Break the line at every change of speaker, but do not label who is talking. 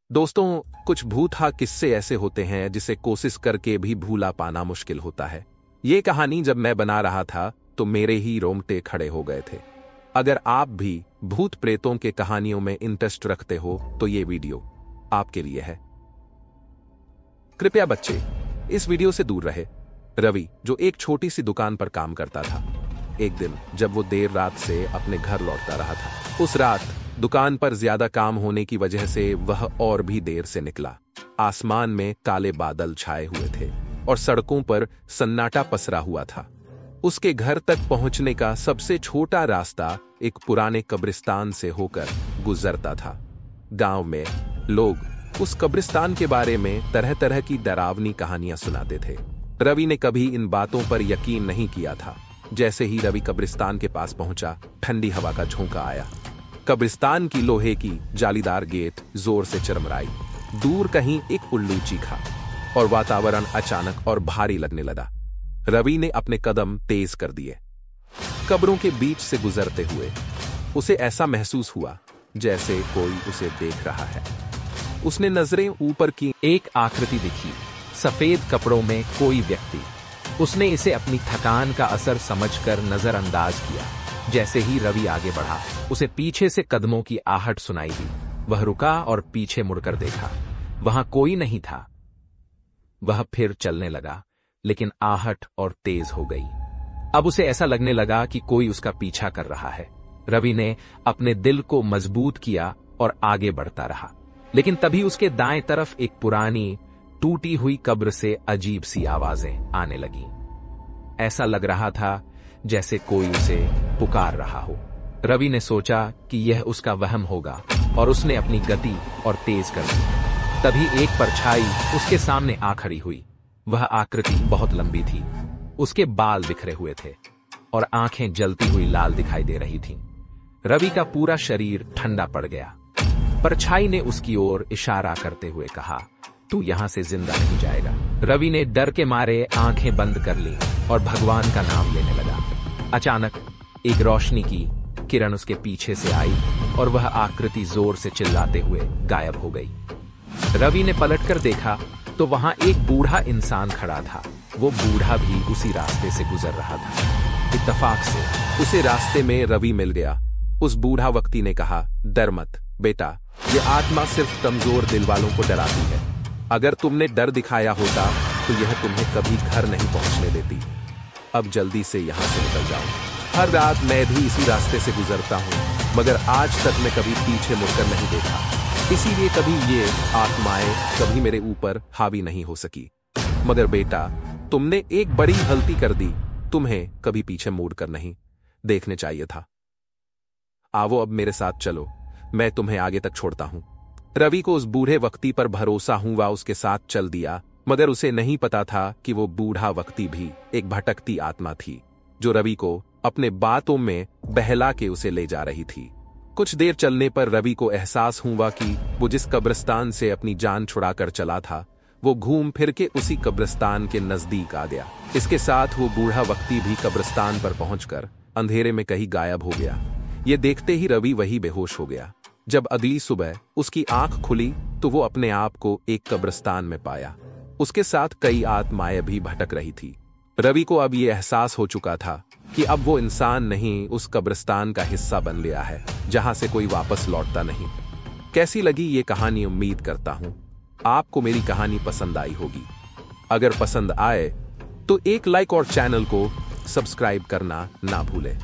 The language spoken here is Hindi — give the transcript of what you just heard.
दोस्तों, कुछ भूतहा किस्से ऐसे होते हैं जिसे कोशिश करके भी भूला पाना मुश्किल होता है। ये कहानी जब मैं बना रहा था तो मेरे ही रोंगटे खड़े हो गए थे। अगर आप भी भूत प्रेतों के कहानियों में इंटरेस्ट रखते हो तो ये वीडियो आपके लिए है। कृपया बच्चे इस वीडियो से दूर रहे। रवि, जो एक छोटी सी दुकान पर काम करता था, एक दिन जब वो देर रात से अपने घर लौटता रहा था, उस रात दुकान पर ज्यादा काम होने की वजह से वह और भी देर से निकला। आसमान में काले बादल छाए हुए थे और सड़कों पर सन्नाटा पसरा हुआ था। उसके घर तक पहुंचने का सबसे छोटा रास्ता एक पुराने कब्रिस्तान से होकर गुजरता था। गांव में लोग उस कब्रिस्तान के बारे में तरह तरह की डरावनी कहानियां सुनाते थे। रवि ने कभी इन बातों पर यकीन नहीं किया था। जैसे ही रवि कब्रिस्तान के पास पहुंचा, ठंडी हवा का झोंका आया। कब्रिस्तान की लोहे की जालीदार गेट जोर से चरमराई। दूर कहीं एक उल्लू चीखा और वातावरण अचानक और भारी लगने लगा। रवि ने अपने कदम तेज कर दिए। कब्रों के बीच से गुजरते हुए उसे ऐसा महसूस हुआ जैसे कोई उसे देख रहा है। उसने नजरें ऊपर की।
एक आकृति दिखी, सफेद कपड़ों में कोई व्यक्ति। उसने इसे अपनी थकान का असर समझकर नजरअंदाज किया। जैसे ही रवि आगे बढ़ा, उसे पीछे से कदमों की आहट सुनाई दी। वह रुका और पीछे मुड़कर देखा। वहां कोई नहीं था। वह फिर चलने लगा, लेकिन आहट और तेज हो गई। अब उसे ऐसा लगने लगा कि कोई उसका पीछा कर रहा है। रवि ने अपने दिल को मजबूत किया और आगे बढ़ता रहा। लेकिन तभी उसके दाएं तरफ एक पुरानी टूटी हुई कब्र से अजीब सी आवाजें आने लगी। ऐसा लग रहा था जैसे कोई उसे पुकार रहा हो। रवि ने सोचा कि यह उसका वहम होगा और उसने अपनी गति और तेज कर दी। तभी एक परछाई उसके सामने आ खड़ी हुई। वह आकृति बहुत लंबी थी। उसके बाल बिखरे हुए थे और आंखें जलती हुई लाल दिखाई दे रही थीं। रवि का पूरा शरीर ठंडा पड़ गया। परछाई ने उसकी ओर इशारा करते हुए कहा, तू यहां से जिंदा नहीं जाएगा। रवि ने डर के मारे आंखें बंद कर ली और भगवान का नाम लेने लगा। अचानक एक रोशनी की किरण उसके पीछे से आई और वह आकृति जोर से चिल्लाते हुए गायब हो गई। रवि ने पलटकर देखा तो वहां एक बूढ़ा इंसान खड़ा था। वो बूढ़ा भी उसी रास्ते से गुजर रहा था। इत्तेफाक से उसे रास्ते में रवि मिल गया। उस बूढ़ा व्यक्ति ने कहा, डर मत बेटा, ये आत्मा सिर्फ कमजोर दिल वालों को डराती है। अगर तुमने डर दिखाया होता तो यह तुम्हें कभी घर नहीं पहुंचने देती। अब जल्दी से यहां से निकल जाओ। हर रात मैं भी इसी रास्ते से गुजरता हूं, मगर आज तक मैं कभी पीछे मुड़कर नहीं देखा। इसीलिए कभी ये आत्माएं कभी मेरे ऊपर हावी नहीं हो सकी। मगर बेटा, तुमने एक बड़ी गलती कर दी। तुम्हें कभी पीछे मुड़कर नहीं देखने चाहिए था। आवो अब मेरे साथ चलो, मैं तुम्हें आगे तक छोड़ता हूं। रवि को उस बूढ़े व्यक्ति पर भरोसा हुआ, उसके साथ चल दिया। मगर उसे नहीं पता था कि वो बूढ़ा व्यक्ति भी एक भटकती आत्मा थी, जो रवि को अपने बातों में बहला के उसे ले जा रही थी। कुछ देर चलने पर रवि को एहसास हुआ कि वो जिस कब्रिस्तान से अपनी जान छुड़ाकर चला था, वो घूम फिर के उसी कब्रिस्तान के नजदीक आ गया। इसके साथ वो बूढ़ा व्यक्ति भी कब्रिस्तान पर पहुंचकर अंधेरे में कहीं गायब हो गया। ये देखते ही रवि वही बेहोश हो गया। जब अगली सुबह उसकी आंख खुली तो वो अपने आप को एक कब्रिस्तान में पाया। उसके साथ कई आत्माएं भी भटक रही थी। रवि को अब ये एहसास हो चुका था कि अब वो इंसान नहीं, उस कब्रिस्तान का हिस्सा बन गया है, जहां से कोई वापस लौटता नहीं। कैसी लगी ये कहानी? उम्मीद करता हूं आपको मेरी कहानी पसंद आई होगी। अगर पसंद आए तो एक लाइक और चैनल को सब्सक्राइब करना ना भूलें।